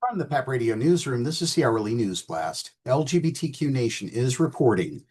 From the PEP Radio Newsroom, this is the hourly news blast. LGBTQ Nation is reporting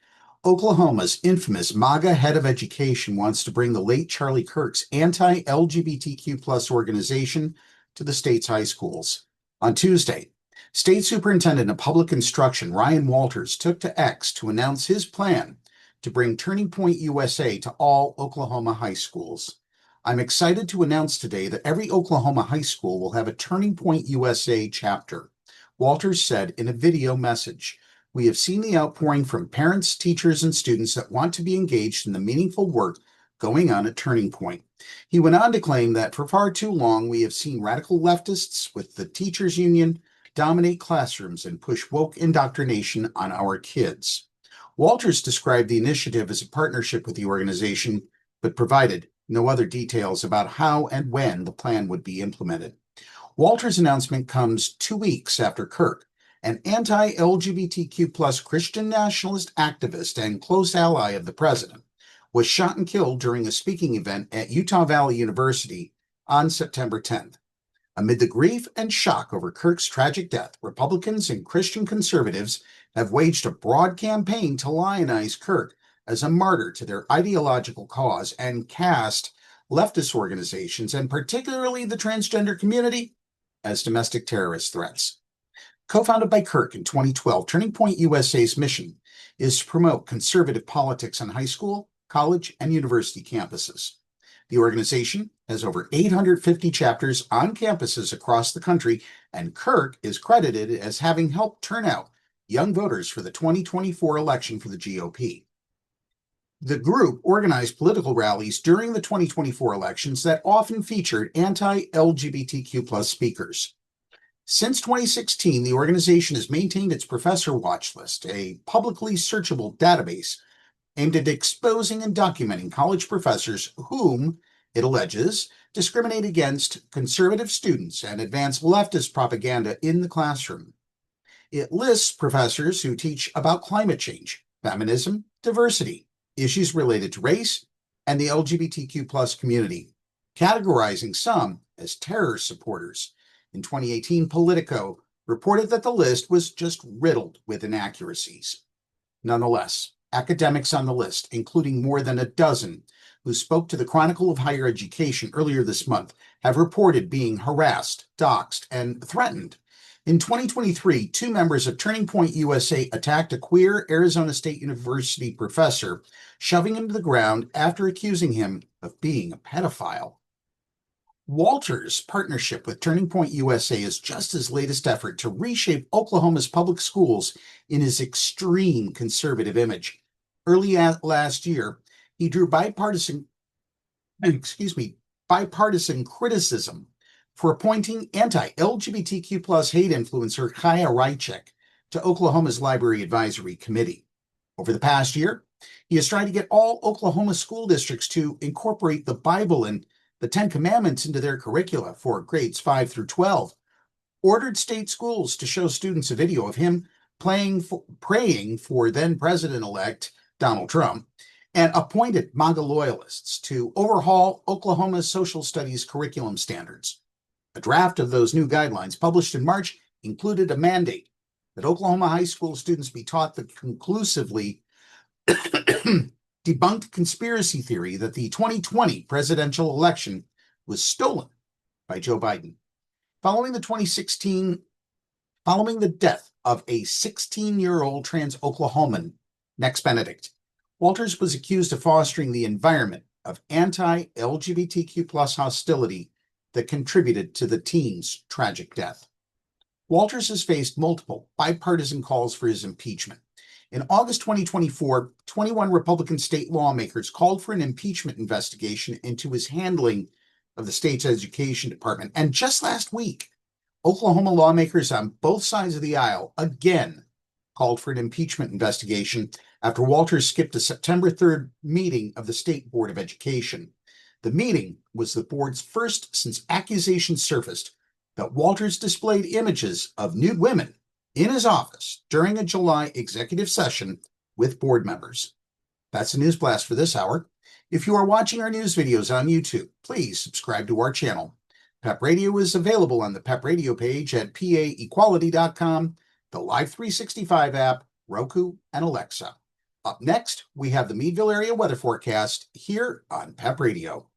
Oklahoma's infamous MAGA head of education wants to bring the late Charlie Kirk's anti-LGBTQ plus organization to the state's high schools. On Tuesday, State Superintendent of Public Instruction Ryan Walters took to X to announce his plan to bring Turning Point USA to all Oklahoma high schools. I'm excited to announce today that every Oklahoma high school will have a Turning Point USA chapter, Walters said in a video message. We have seen the outpouring from parents, teachers, and students that want to be engaged in the meaningful work going on at Turning Point. He went on to claim that for far too long, we have seen radical leftists with the teachers union dominate classrooms and push woke indoctrination on our kids. Walters described the initiative as a partnership with the organization, but provided no other details about how and when the plan would be implemented. Walters' announcement comes 2 weeks after Kirk, an anti-LGBTQ plus Christian nationalist activist and close ally of the president, was shot and killed during a speaking event at Utah Valley University on September 10th. Amid the grief and shock over Kirk's tragic death, Republicans and Christian conservatives have waged a broad campaign to lionize Kirk as a martyr to their ideological cause and cast leftist organizations, and particularly the transgender community, as domestic terrorist threats. Co-founded by Kirk in 2012, Turning Point USA's mission is to promote conservative politics on high school, college, and university campuses. The organization has over 850 chapters on campuses across the country, and Kirk is credited as having helped turn out young voters for the 2024 election for the GOP. The group organized political rallies during the 2024 elections that often featured anti-LGBTQ plus speakers. Since 2016, the organization has maintained its Professor Watch List, a publicly searchable database aimed at exposing and documenting college professors whom, it alleges, discriminate against conservative students and advance leftist propaganda in the classroom. It lists professors who teach about climate change, feminism, diversity, issues related to race, and the LGBTQ plus community, categorizing some as terror supporters. In 2018, Politico reported that the list was just riddled with inaccuracies. Nonetheless, academics on the list, including more than a dozen who spoke to the Chronicle of Higher Education earlier this month, have reported being harassed, doxxed, and threatened. In 2023, 2 members of Turning Point USA attacked a queer Arizona State University professor, shoving him to the ground after accusing him of being a pedophile. Walters' partnership with Turning Point USA is just his latest effort to reshape Oklahoma's public schools in his extreme conservative image. Early last year, he drew bipartisan criticism for appointing anti-LGBTQ plus hate influencer Chaya Rychek to Oklahoma's Library Advisory Committee. Over the past year, he has tried to get all Oklahoma school districts to incorporate the Bible and the 10 Commandments into their curricula for grades 5 through 12, ordered state schools to show students a video of him praying for then President-elect Donald Trump, and appointed MAGA loyalists to overhaul Oklahoma's social studies curriculum standards. A draft of those new guidelines published in March included a mandate that Oklahoma high school students be taught the conclusively debunked conspiracy theory that the 2020 presidential election was stolen by Joe Biden. Following the death of a 16-year-old trans Oklahoman, Nex Benedict, Walters was accused of fostering the environment of anti-LGBTQ plus hostility that contributed to the teen's tragic death. Walters has faced multiple bipartisan calls for his impeachment. In August 2024, 21 Republican state lawmakers called for an impeachment investigation into his handling of the state's education department. And just last week, Oklahoma lawmakers on both sides of the aisle again called for an impeachment investigation after Walters skipped a September 3rd meeting of the State Board of Education. The meeting was the board's first since accusations surfaced that Walters displayed images of nude women in his office during a July executive session with board members. That's the news blast for this hour. If you are watching our news videos on YouTube, please subscribe to our channel. PEP Radio is available on the PEP Radio page at paequality.com, the Live 365 app, Roku, and Alexa. Up next, we have the Meadville area weather forecast here on PEP Radio.